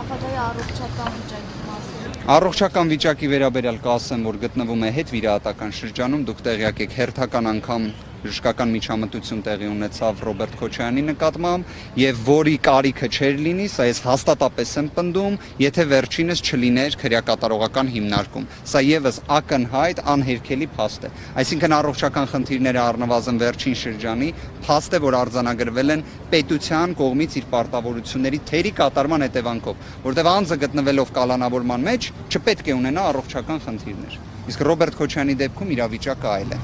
նախագահի առողջական վիճակի մասին։ Առողջական վիճակի վերաբերյալ կասեմ, որ գտնվում է հետվիրահատական շրջանում, դուք տեղյակ եք, հերթական անգամ բժշկական միջամտություն տեղի ունեցավ Ռոբերտ Քոչարյանի նկատմամբ եւ որի կարիքը չէր լինի, սա ես հաստատապես եմ պնդում, եթե վերջինս չլիներ քրեակատարողական հիմնարկում։ Սա եւս ակնհայտ անհերքելի փաստ է։ Այսինքն առողջական խնդիրները առնվազն վերջին շրջանի փաստ է, որ արձանագրվել են պետության կողմից իր պարտավորությունների թերի կատարման հետևանքով, որտեղ անձը գտնվելով կալանավորման մեջ չպետք է ունենա առողջական խնդիրներ։ Իսկ Ռոբերտ Քոչարյանի դեպքում իրավիճակը այլ է։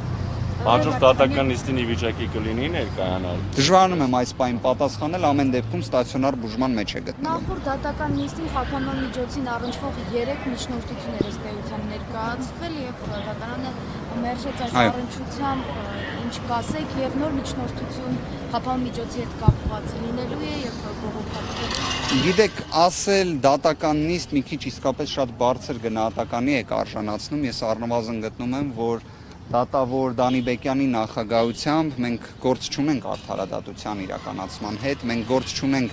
Հաջորդ դատական նիստին ի վիճակի կլինի ներկայանալ։ Դժվարանում եմ այս պահին պատասխանել, ամեն դեպքում ստացիոնար բուժման մեջ է գտնվում։ Նախորդ դատական նիստին խափանման միջոցին առնչվող 3 միջնորդություններ ըստ էության ներկայացվել եւ դատարանը մերժեց այս առնչությամբ, ինչ կասեք, եւ նոր միջնորդություն խափանման միջոցի հետ կապված լինելու է եւ բողոքարկել։ Գիտեք, ասել դատական նիստ մի քիչ իսկապես շատ բարձր գնահատականի է արժանացնում, ես առնվազն գտնում եմ, որ դատավոր Դանի Բեկյանի նախագահությամբ մենք գործ չունենք արդարադատության իրականացման հետ, մենք գործ չունենք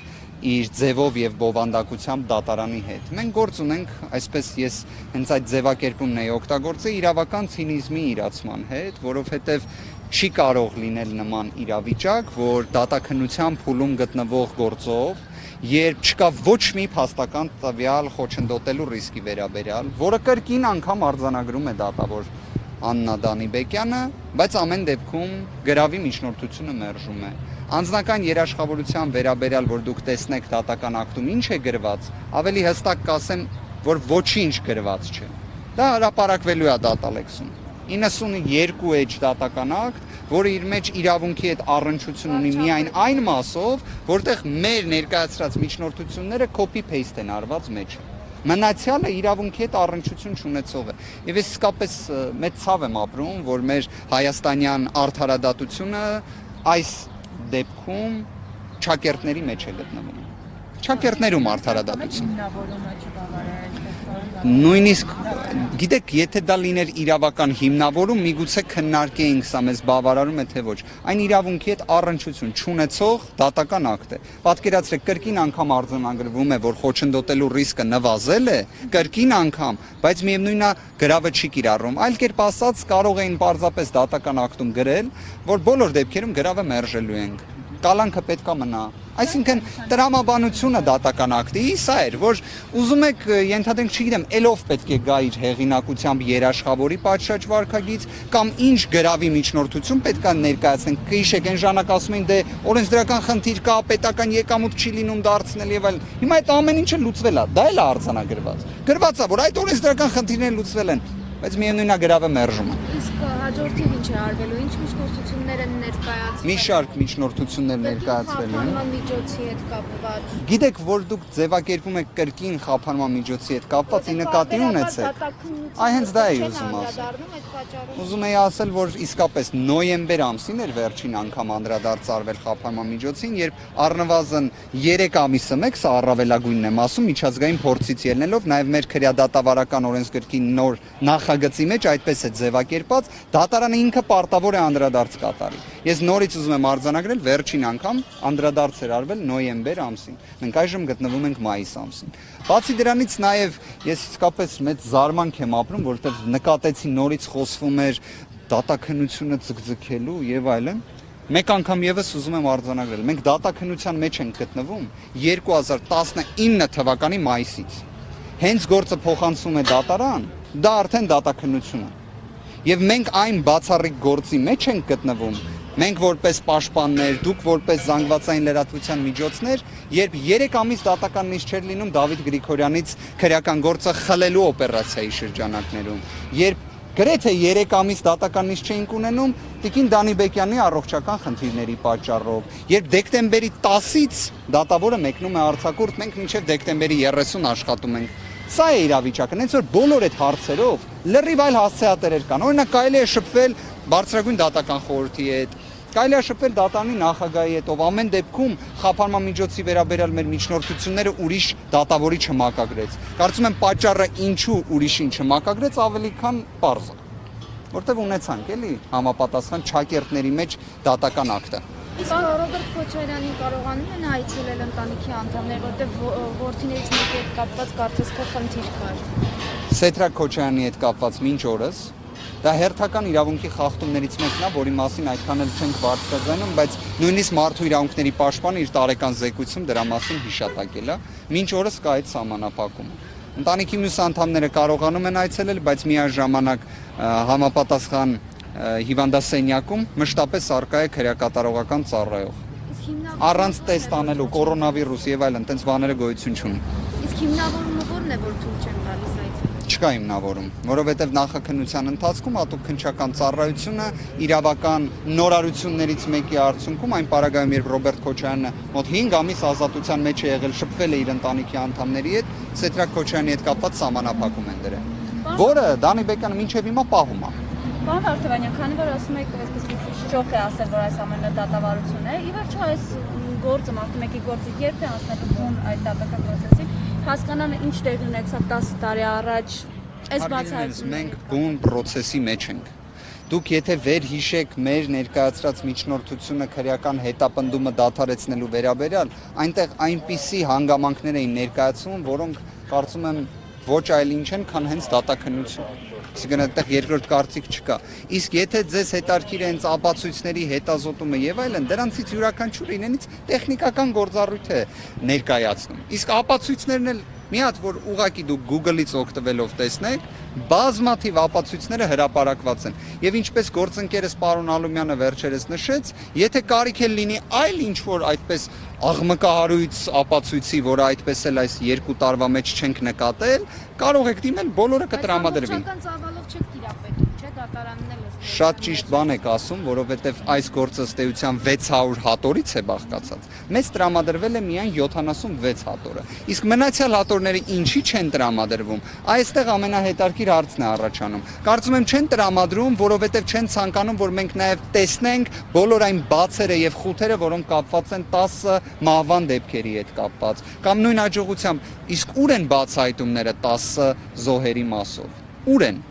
իր ձևով եւ բովանդակությամբ դատարանի հետ։ Մենք գործ ունենք, այսպես ես հենց այդ ձևակերպումն էի օգտագործել, իրավական ցինիզմի իրացման հետ, որովհետեւ չի կարող լինել նման իրավիճակ, որ դատաքննության փուլում գտնվող գործով երբ չկա ոչ մի փաստական տվյալ խոչընդոտելու ռիսկի վերաբերյալ, որը կրկին անգամ արձանագրում է դատավոր Աննա Դանիբեկյանը, բայց ամեն դեպքում գրավի միջնորդությունը մերժում է։ Անձնական երաշխավորության վերաբերյալ, որ դուք տեսնեք դատական ակտում ինչ է գրված, ավելի հստակ կասեմ, որ ոչինչ գրված չէ։ Դա հրապարակվելու է դատալեքսում։ 92 էջ դատական ակտ, որը իր մեջ իրավունքի հետ առնչություն ունի միայն այն մասով, որտեղ մեր ներկայացրած միջնորդությունները copy-paste են արված մեջ։ Մնացյալը իրավունքի հետ առնչություն չունեցող է։ Եվ ես իսկապես մեծ ցավ եմ ապրում, որ մեր հայաստանյան արդարադատությունը այս դեպքում ճակերտների մեջ է գտնվում։ Ճակերտներում արդարադատություն։ Նույնիսկ գիտեք, եթե դա լիներ իրավական հիմնավորում, միգուցե քննարկեինք, սա մեզ բավարարում է թե ոչ։ Այն իրավունքի հետ առնչություն չունեցող դատական ակտ է։ Պատկերացրեք, կրկին անգամ արձանագրվում է, որ խոչընդոտելու ռիսկը նվազել է, կրկին անգամ, բայց միևնույնն է, գրավը չի կիրառում։ Այլ կերպ ասած, կարող էին պարզապես դատական ակտում գրել, որ բոլոր դեպքերում գրավը մերժելու ենք։ Կալանքը պետքա մնա։ Այսինքն տրամաբանությունը դատական ակտի սա էր, որ ուզում եք ենթադրենք, չգիտեմ, ելով պետք է գա իր հեղինակությամբ երաշխավորի պատշաճ վարքագիծ կամ ինչ գրավի միջնորդություն պետքա ներկայացնենք։ Կհիշեք, այն ժամանակ ասում էին, դե օրենսդրական խնդիր կա, պետական եկամուտ չի լինում դարձնել եւ այլն։ Հիմա այդ ամեն ինչը լուծվել է, դա էլ է արձանագրված։ Գրված է, որ այդ օրենսդրական խնդիրները լուծվել են, բայց միևնույնն է գրավը մերժում է։ Իսկ հաջորդին ինչ է արվելու, ինչ միջնորդություններ են ներկայացվել։ Մի շարք միջնորդություններ ներկայացվելու են։ Խափանման միջոցի հետ կապված։ Գիտեք, որ դուք ձևակերպում եք կրկին խափանման միջոցի հետ կապված, ի նկատի ունեցեք։ Այ հենց դա էի ուզում ասել։ Ուզում էի ասել, որ իսկապես նոյեմբեր ամսին էր վերջին անգամ անդրադարձ արվել խափանման միջոցին, երբ առնվազն 3 ամիսը մեկ, սա առավելագույնն եմ ասում, միջազգային փորձից ելնելով, նաև մեր քրեադատավարական օրենսգրքի նոր նախագծի մեջ այդպես է ձևակերպած, դատարանը ինքը պարտավոր է անդրադարձ կատարի։ Ես նորից ուզում եմ արձանագրել, վերջին անգամ անդրադարձ էր արվել նոյեմբեր ամսին։ Մենք այժմ գտնվում ենք մայիս ամսին։ Բացի դրանից նաև ես իսկապես մեծ զարմանք եմ ապրում, որովհետև նկատեցի նորից խոսվում էր դատաքննությունը ձգձգելու եւ այլն։ Մեկ անգամ եւս ուզում եմ արձանագրել, մենք դատաքննության մեջ ենք գտնվում 2019 թվականի մայիսից։ Հենց գործը փոխանցում է դատարան, դա արդեն դատաքննություն է։ Եվ մենք այն բացառիկ գործի մեջ ենք գտնվում, մենք որպես պաշտպաններ, դուք որպես զանգվածային լրատվության միջոցներ, երբ 3 ամիս դատական նիստ չէր լինում Դավիթ Գրիգորյանից քրեական գործը խլելու օպերացիայի շրջանակներում, երբ գրեթե 3 ամիս դատական նիստ չէինք ունենում Տիկին Դանիբեկյանի առողջական խնդիրների պատճառով, երբ դեկտեմբերի 10-ից դատավորը մեկնում է արձակուրդ, մենք մինչև դեկտեմբերի 30 աշխատում ենք։ Սա է իրավիճակը, հենց որ բոլոր այդ հարցերով լրիվ այլ հասցեատերեր կան։ Օրինակ կարելի է շփվել բարձրագույն դատական խորհրդի հետ, կարելի է շփվել դատարանի նախագահի հետ, ով ամեն դեպքում խափանման միջոցի վերաբերյալ մեր միջնորդությունները ուրիշ դատավորի չմակագրեց։ Կարծում եմ պատճառը ինչու ուրիշին չմակագրեց ավելի քան պարզ է, որտեղ ունեցանք էլի համապատասխան ճակերտների մեջ դատական ակտը։ Իսկ Ռոբերտ Քոչարյանին կարողանում են այցելել ընտանիքի անդամներ, որտեղ որդիներից մեկի հետ կապված կարծես թե խնդիր կար։ Սեդրակ Քոչարյանի հետ կապված մինչ օրս դա հերթական իրավունքի խախտումներից մեկն է, որի մասին այդքան էլ չենք բարձրաձայնում, բայց նույնիսկ մարդու իրավունքների պաշտպանը իր տարեկան զեկույցում դրա մասին հիշատակել է, մինչ օրս կա այդ սահմանափակումը։ Ընտանիքի մյուս անդամները կարողանում են այցելել, բայց միաժամանակ համապատասխան հիվանդասենյակում մշտապես առկա է քրեակատարողական ծառայող։ Առանց տեստ անելու կորոնավիրուս եւ այլն, տենց բաները գոյություն չունի։ Իսկ հիմնավորումը ո՞րն է, որ թույլ չեն տալիս այցելել։ Չկա հիմնավորում, որովհետև նախաքննության ընթացքում հատուկ քննչական ծառայությունը իրավական նորարարություններից մեկի արդյունքում այն պարագայում, երբ Ռոբերտ Քոչարյանը մոտ 5 ամիս ազատության մեջ է եղել, շփվել է իր ընտանիքի անդամների հետ, Սեդրակ Քոչարյանի հետ կապված սահմանափակում են դրել, որը Դանի Բեկյանը մինչև հիմա պահում է։ Պարոն Վարդանյան, քանի որ ասում եք, այսպես շոկ է ասել, որ այս ամենը դատավարություն է, ի վերջո այս գործը, մարդու մեկի գործը երբ է անցնելու բուն այդ դատական process-ին, հասկանան ինչ տեղի ունեցավ 10 տարի առաջ, այս բացահայտումները։ Մենք բուն process-ի մեջ ենք։ Դուք եթե վեր հիշեք մեր ներկայացրած միջնորդությունը քրեական հետապնդումը դադարեցնելու վերաբերյալ, այնտեղ այնպիսի հանգամանքներ էին ներկայացվում, որոնք կարծում եմ ոչ այլ ինչ են, քան հենց դատաքննություն։ Այսինքն այդտեղ երկրորդ կարծիք չկա։ Իսկ եթե ձեզ հետարքիր է հենց ապացույցների հետազոտումը եւ այլն, դրանցից յուրաքանչյուրը իրենից տեխնիկական գործառույթ է ներկայացնում։ Իսկ ապացույցներն էլ մի հատ որ ուղակի դուք Google-ից օգտվելով տեսնեք, բազմաթիվ ապացույցները հրապարակված են։ Եվ ինչպես գործընկերս պարոն Ալումյանը վերջերս նշեց, եթե կարիք է լինի այլ ինչ որ այդպես աղմկահարույց ապացույցի, որը այդպես էլ այս 2 տարվա մեջ չենք նկատել, կարող եք դիմել, բոլորը կտրամադրվի։ Բայց ծավալով չեք տիրապետում, չէ՞, դատարանն էլ է։ Շատ ճիշտ բան եք ասում, որովհետև այս գործը ըստ էության 600 հատորից է բաղկացած։ Մեզ տրամադրվել է միայն 76 հատորը։ Իսկ մնացյալ հատորները ինչի չեն տրամադրվում, այստեղ ամենահետաքրքիր հարցն է առաջանում։ Կարծում եմ չեն տրամադրում, որովհետև չեն ցանկանում, որ մենք նաև տեսնենք բոլոր այն բացերը եւ խութերը, որոնք կապված են 10 մահվան դեպքերի հետ կապված, կամ նույն հաջողությամբ, իսկ ուր են բացահայտումները 10 զոհերի մասով։ Ուր են։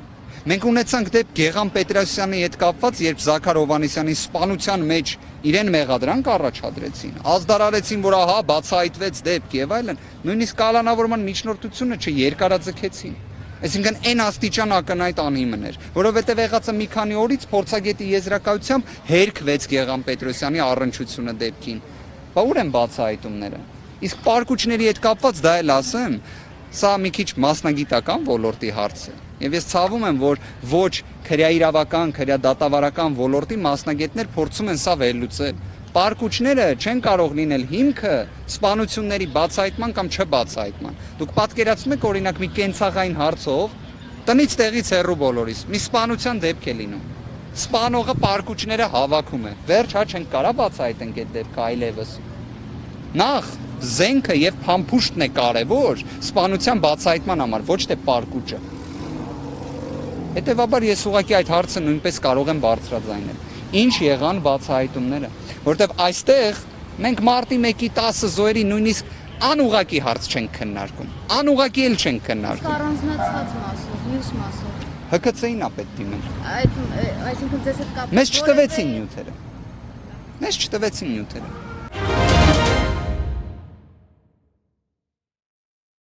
Մենք ունեցանք դեպք Գեգամ Պետրոսյանի հետ կապված, երբ Զաքար Հովհաննիսյանի սպանության մեջ իրեն մեղադրանք առաջադրեցին, ազդարարեցին, որ ահա բացահայտվեց դեպք եւ այլն, նույնիսկ կալանավորման միջնորդությունը չերկարաձգեցին։ Այսինքն այն աստիճան ակնհայտ անհիմն էր, որովհետև եղածը մի քանի օրից փորձագետի եզրակացությամբ հերքվեց Գեգամ Պետրոսյանի առնչությունը դեպքին։ Բա ուր են բացահայտումները։ Իսկ պարկուճների հետ կապված դա էլ ասեմ, սա մի քիչ մասնագիտական ոլորտի հարց է։ Եվ ես ցավում եմ, որ ոչ քրեաիրավական, քրեադատավարական ոլորտի մասնագետներ փորձում են սա վերլուծել։ Պարկուճները չեն կարող լինել հիմքը սպանությունների բացահայտման կամ չբացահայտման։ Դուք պատկերացնում եք օրինակ մի կենցաղային հարցով տնից տեղից հեռու բոլորիս մի սպանության դեպք է լինում։ Սպանողը պարկուճները հավաքում է։ Վերջ հա չենք կարա բացահայտենք այդ դեպքը այլևս։ Նախ զենքը եւ փամփուշտն է կարևոր սպանության բացահայտման համար, ոչ թե պարկուճը։ Հետևաբար ես ուղղակի այդ հարցը նույնպես կարող եմ բարձրաձայնել։ Ինչ եղան բացահայտումները, որտեղ այստեղ մենք մարտի 1-ի 10 զոհերի նույնիսկ անուղակի հարց չենք քննարկում։ Անուղակի էլ չենք քննարկում։ Առանձնացված մասով, մյուս մասով։ ՀԿՑ-ին է պետք դիմել։ Այսինքն ձեզ հետ կապված։ Մեզ չտվեցին նյութերը։ Մեզ չտվեցին նյութերը։